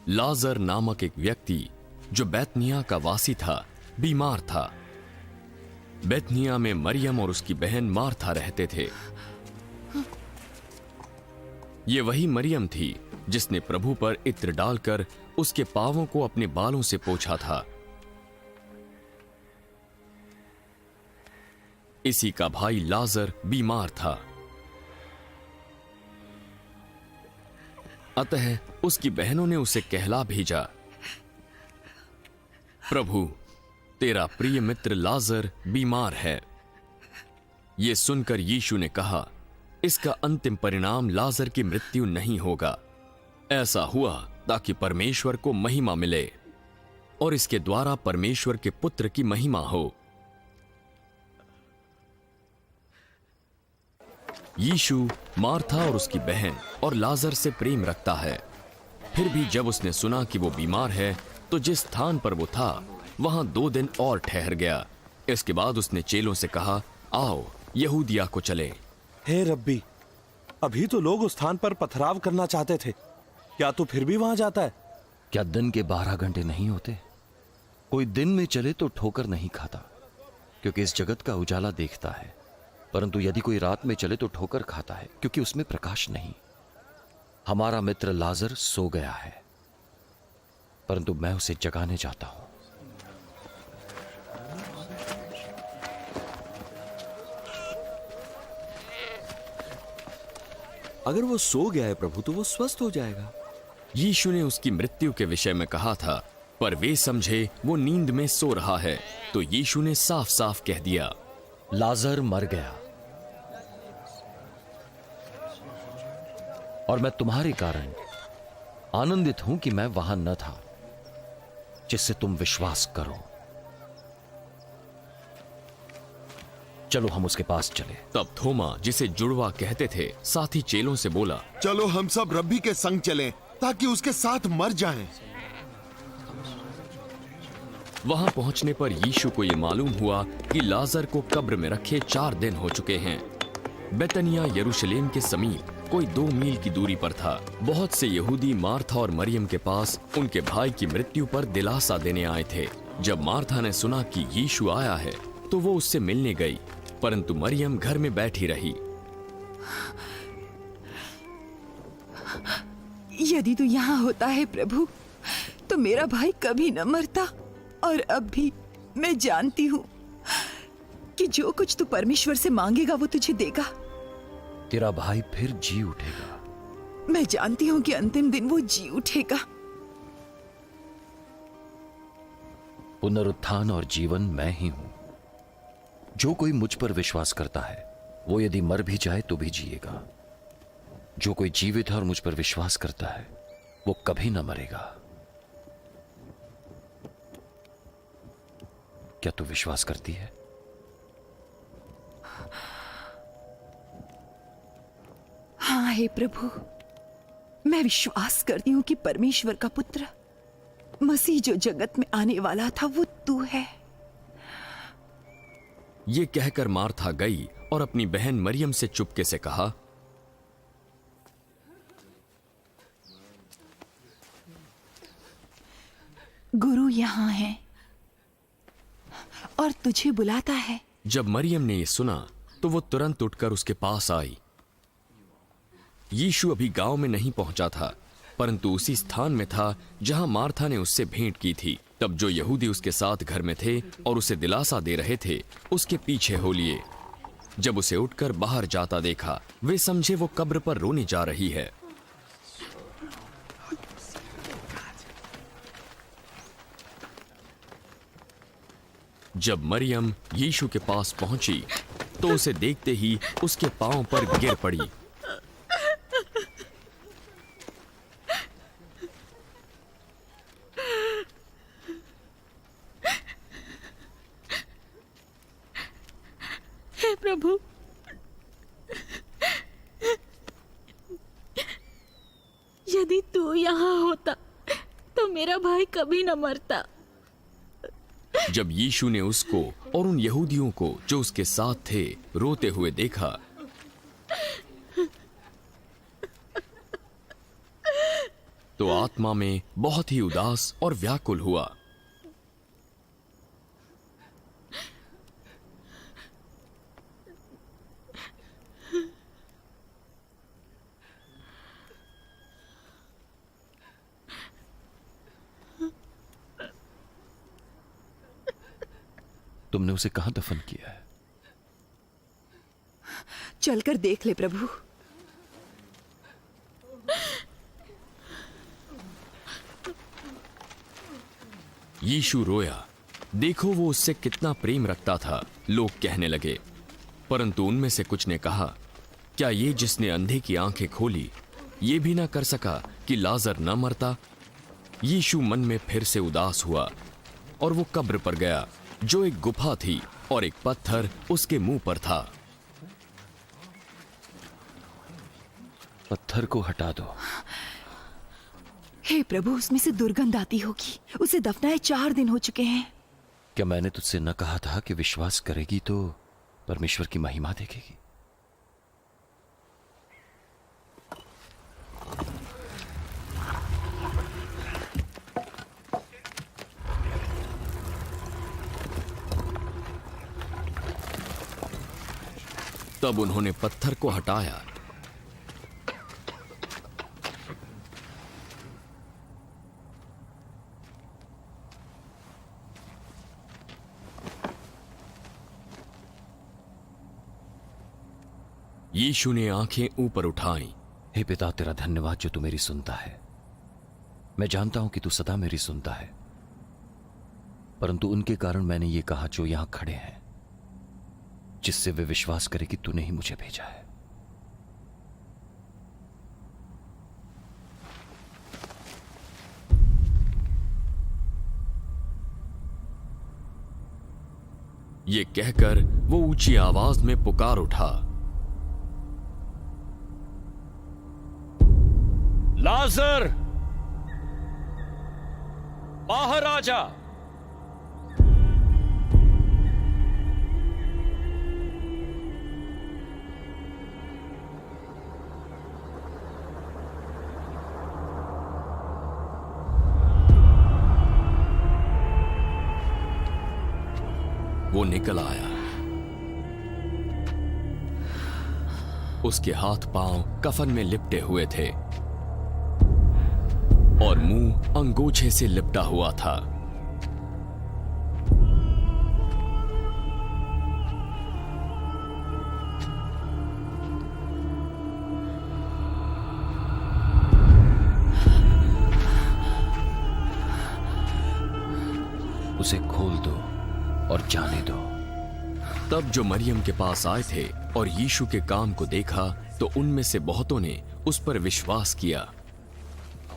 लाजर नामक एक व्यक्ति जो बैतनिया का वासी था बीमार था। बैतनिया में मरियम और उसकी बहन मार्था रहते थे। ये वही मरियम थी जिसने प्रभु पर इत्र डालकर उसके पांवों को अपने बालों से पोंछा था। इसी का भाई लाजर बीमार था। अतः उसकी बहनों ने उसे कहला भेजा, प्रभु, तेरा प्रिय मित्र लाजर बीमार है। यह सुनकर यीशु ने कहा, इसका अंतिम परिणाम लाजर की मृत्यु नहीं होगा। ऐसा हुआ ताकि परमेश्वर को महिमा मिले और इसके द्वारा परमेश्वर के पुत्र की महिमा हो। यीशु मार्था और उसकी बहन और लाजर से प्रेम रखता है। फिर भी जब उसने सुना कि वो बीमार है तो जिस स्थान पर वो था वहां 2 दिन और ठहर गया। इसके बाद उसने चेलों से कहा, आओ यहूदिया को चले। हे रब्बी, अभी तो लोग उस स्थान पर पथराव करना चाहते थे, क्या तू फिर भी वहां जाता है? क्या दिन के 12 घंटे नहीं होते? कोई दिन में चले तो ठोकर नहीं खाता, क्योंकि इस जगत का उजाला देखता है, परंतु यदि कोई रात में चले तो ठोकर खाता है, क्योंकि उसमें प्रकाश नहीं। हमारा मित्र लाजर सो गया है, परंतु मैं उसे जगाने जाता हूं। अगर वो सो गया है प्रभु, तो वो स्वस्थ हो जाएगा। यीशु ने उसकी मृत्यु के विषय में कहा था, पर वे समझे वो नींद में सो रहा है। तो यीशु ने साफ साफ कह दिया, लाजर मर गया और मैं तुम्हारे कारण आनंदित हूं कि मैं वहां न था, जिससे तुम विश्वास करो। चलो हम उसके पास चले। तब थोमा, जिसे जुड़वा कहते थे, साथी चेलों से बोला, चलो हम सब रब्बी के संग चलें ताकि उसके साथ मर जाएं। वहां पहुंचने पर यीशु को यह मालूम हुआ कि लाजर को कब्र में रखे 4 दिन हो चुके हैं। बैतनिया यरूशलेम के समीप कोई 2 मील की दूरी पर था। बहुत से यहूदी मार्था और मरियम के पास उनके भाई की मृत्यु पर दिलासा देने आए थे। जब मार्था ने सुना कि यीशु आया है तो वो उससे मिलने गई, परंतु मरियम घर में बैठी रही। यदि तू यहाँ होता है प्रभु, तो मेरा भाई कभी न मरता। और अब भी मैं जानती हूँ कि जो कुछ तू परमेश्वर से मांगेगा वो तुझे देगा। तेरा भाई फिर जी उठेगा। मैं जानती हूँ कि अंतिम दिन वो जी उठेगा। पुनरुत्थान और जीवन मैं ही हूं। जो कोई मुझ पर विश्वास करता है वो यदि मर भी जाए तो भी जिएगा। जो कोई जीवित है और मुझ पर विश्वास करता है वो कभी ना मरेगा। क्या तू विश्वास करती है? हाँ हे प्रभु, मैं विश्वास करती हूँ कि परमेश्वर का पुत्र मसीह जो जगत में आने वाला था वो तू है। ये कहकर मार्था गई और अपनी बहन मरियम से चुपके से कहा, गुरु यहाँ है और तुझे बुलाता है। जब मरियम ने यह सुना तो वो तुरंत उठकर उसके पास आई। यीशु अभी गांव में नहीं पहुंचा था, परंतु उसी स्थान में था जहां मार्था ने उससे भेंट की थी। तब जो यहूदी उसके साथ घर में थे और उसे दिलासा दे रहे थे, उसके पीछे हो लिए। जब उसे उठकर बाहर जाता देखा, वे समझे वो कब्र पर रोने जा रही है। जब मरियम यीशु के पास पहुंची तो उसे देखते ही उसके पांव पर गिर पड़ी। हे प्रभु, यदि तू यहाँ होता तो मेरा भाई कभी न मरता। जब यीशु ने उसको और उन यहूदियों को जो उसके साथ थे रोते हुए देखा, तो आत्मा में बहुत ही उदास और व्याकुल हुआ। तुमने उसे कहां दफन किया है? चलकर देख ले प्रभु। यीशु रोया। देखो वो उससे कितना प्रेम रखता था, लोग कहने लगे। परंतु उनमें से कुछ ने कहा, क्या ये जिसने अंधे की आंखें खोली ये भी ना कर सका कि लाजर न मरता? यीशु मन में फिर से उदास हुआ और वो कब्र पर गया, जो एक गुफा थी, और एक पत्थर उसके मुंह पर था। पत्थर को हटा दो। हे प्रभु, उसमें से दुर्गंध आती होगी। उसे दफनाए 4 दिन हो चुके हैं। क्या मैंने तुझसे न कहा था कि विश्वास करेगी तो परमेश्वर की महिमा देखेगी? तब उन्होंने पत्थर को हटाया। यीशु ने आंखें ऊपर उठाई। हे पिता, तेरा धन्यवाद जो तू मेरी सुनता है। मैं जानता हूं कि तू सदा मेरी सुनता है, परंतु उनके कारण मैंने ये कहा जो यहां खड़े हैं, जिससे वे विश्वास करें कि तूने ही मुझे भेजा है। ये कहकर वो ऊंची आवाज में पुकार उठा, लाजर, बाहर आ जा। वो निकल आया। उसके हाथ पांव कफन में लिपटे हुए थे और मुंह अंगोछे से लिपटा हुआ था। उसे खोल दो और जाने दो। तब जो मरियम के पास आए थे और यीशु के काम को देखा, तो उनमें से बहुतों ने उस पर विश्वास किया।